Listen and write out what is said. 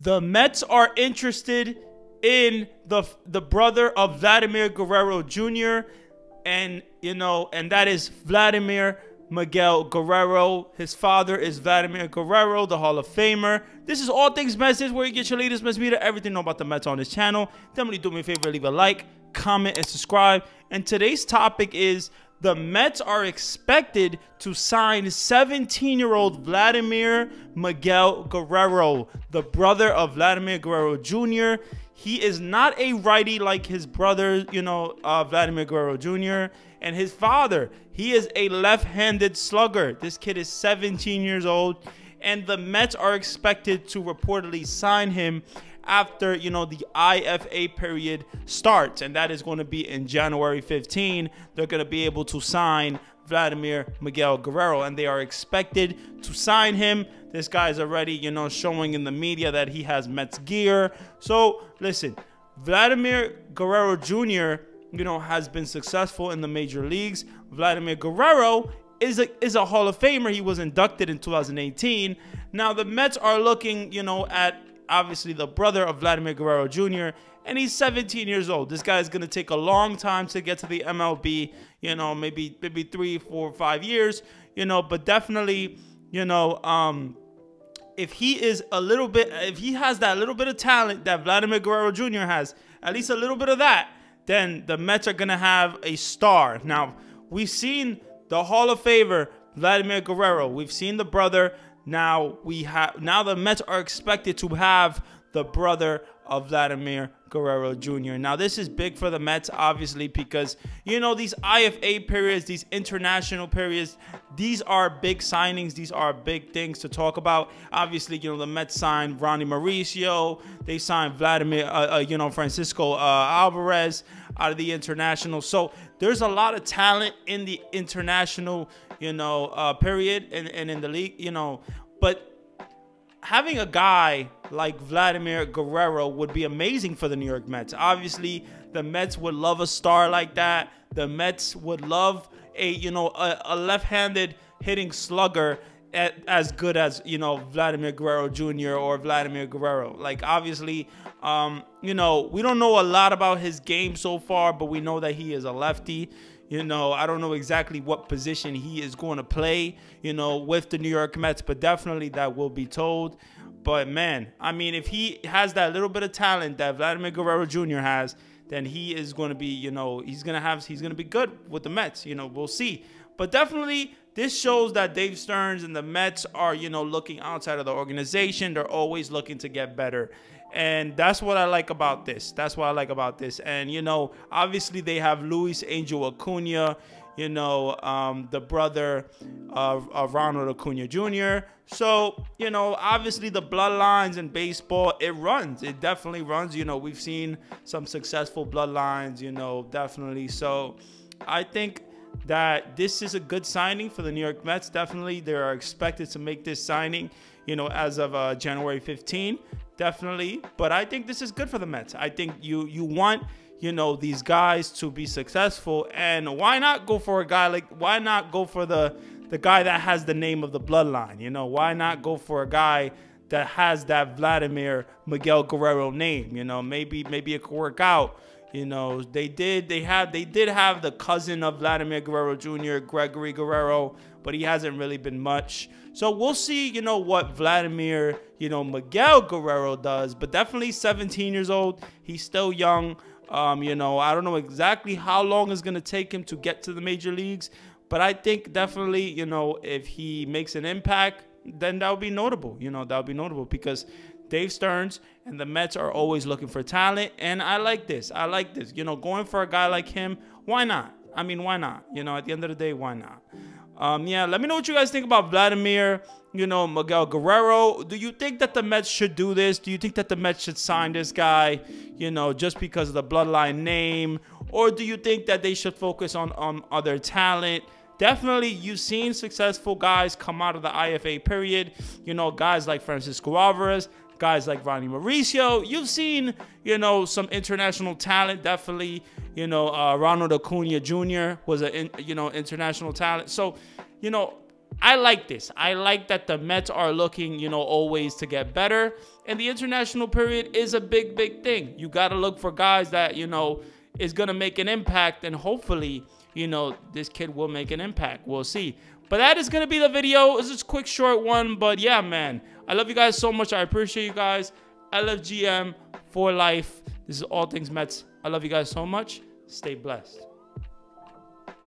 The Mets are interested in the brother of Vladimir Guerrero Jr. and that is Vladimir Miguel Guerrero. His father is Vladimir Guerrero, the Hall of Famer. This is All Things Mets. This is where you get your latest Mets media, everything about the Mets on this channel. Definitely do me a favor, leave a like, comment, and subscribe. And today's topic is the Mets are expected to sign 17-year-old Vladimir Miguel Guerrero, the brother of Vladimir Guerrero Jr. He is not a righty like his brother, Vladimir Guerrero Jr. And his father, he is a left-handed slugger. This kid is 17 years old. And the Mets are expected to reportedly sign him after, the IFA period starts. And that is going to be in January 15. They're going to be able to sign Vladimir Miguel Guerrero. And they are expected to sign him. This guy is already, showing in the media that he has Mets gear. So, listen, Vladimir Guerrero Jr., has been successful in the major leagues. Vladimir Guerrero is a Hall of Famer. He was inducted in 2018. Now, the Mets are looking, at obviously the brother of Vladimir Guerrero Jr., and he's 17 years old. This guy is going to take a long time to get to the MLB, maybe 3, 4, 5 years, but definitely, if he has that little bit of talent that Vladimir Guerrero Jr. has, at least a little bit of that, then the Mets are going to have a star. Now, we've seen the Hall of Famer, Vladimir Guerrero. We've seen the brother. Now the Mets are expected to have the brother of Vladimir Guerrero Jr. Now, this is big for the Mets, obviously, because, these IFA periods, these international periods, these are big signings. These are big things to talk about. Obviously, the Mets signed Ronnie Mauricio. They signed Francisco Alvarez out of the international. So there's a lot of talent in the international, period and in the league, but having a guy like Vladimir Guerrero would be amazing for the New York Mets. Obviously, the Mets would love a star like that. The Mets would love a left-handed hitting slugger as good as, Vladimir Guerrero Jr. or Vladimir Guerrero. Like, obviously, we don't know a lot about his game so far, but we know that he is a lefty. I don't know exactly what position he is going to play, with the New York Mets, but definitely that will be told. But, man, I mean, if he has that little bit of talent that Vladimir Guerrero Jr. has, then he is going to be, he's going to be good with the Mets. We'll see. But definitely, this shows that Dave Stearns and the Mets are, looking outside of the organization. They're always looking to get better. And that's what I like about this. That's what I like about this. And, obviously they have Luis Angel Acuna, the brother of Ronald Acuna Jr. So, obviously the bloodlines in baseball, it runs. It definitely runs. We've seen some successful bloodlines, definitely. So I think that this is a good signing for the New York Mets. Definitely, they are expected to make this signing, as of January 15. Definitely. But I think this is good for the Mets. I think you want, these guys to be successful. And why not go for a guy why not go for the guy that has the name of the bloodline? Why not go for a guy that has that Vladimir Miguel Guerrero name? Maybe it could work out. They did have the cousin of Vladimir Guerrero Jr., Gregory Guerrero, but he hasn't really been much. So we'll see, what Vladimir, Miguel Guerrero does. But definitely 17 years old. He's still young. I don't know exactly how long it's going to take him to get to the major leagues. But I think definitely, if he makes an impact, then that would be notable. That would be notable because Dave Stearns and the Mets are always looking for talent. And I like this. Going for a guy like him, why not? I mean, why not? At the end of the day, why not? Let me know what you guys think about Vladimir, Miguel Guerrero. Do you think that the Mets should do this? Do you think that the Mets should sign this guy, just because of the bloodline name? Or do you think that they should focus on other talent? Definitely, you've seen successful guys come out of the IFA period. Guys like Francisco Alvarez, guys like Ronnie Mauricio. You've seen, some international talent. Definitely, Ronald Acuna Jr. was an, international talent. So, I like this. I like that the Mets are looking, you know, always to get better. And the international period is a big, big thing. You got to look for guys that, you know, is going to make an impact. And hopefully, you know, this kid will make an impact. We'll see. But that is going to be the video. It's just a quick, short one. But yeah, man, I love you guys so much. I appreciate you guys. LFGM for life. This is All Things Mets. I love you guys so much. Stay blessed.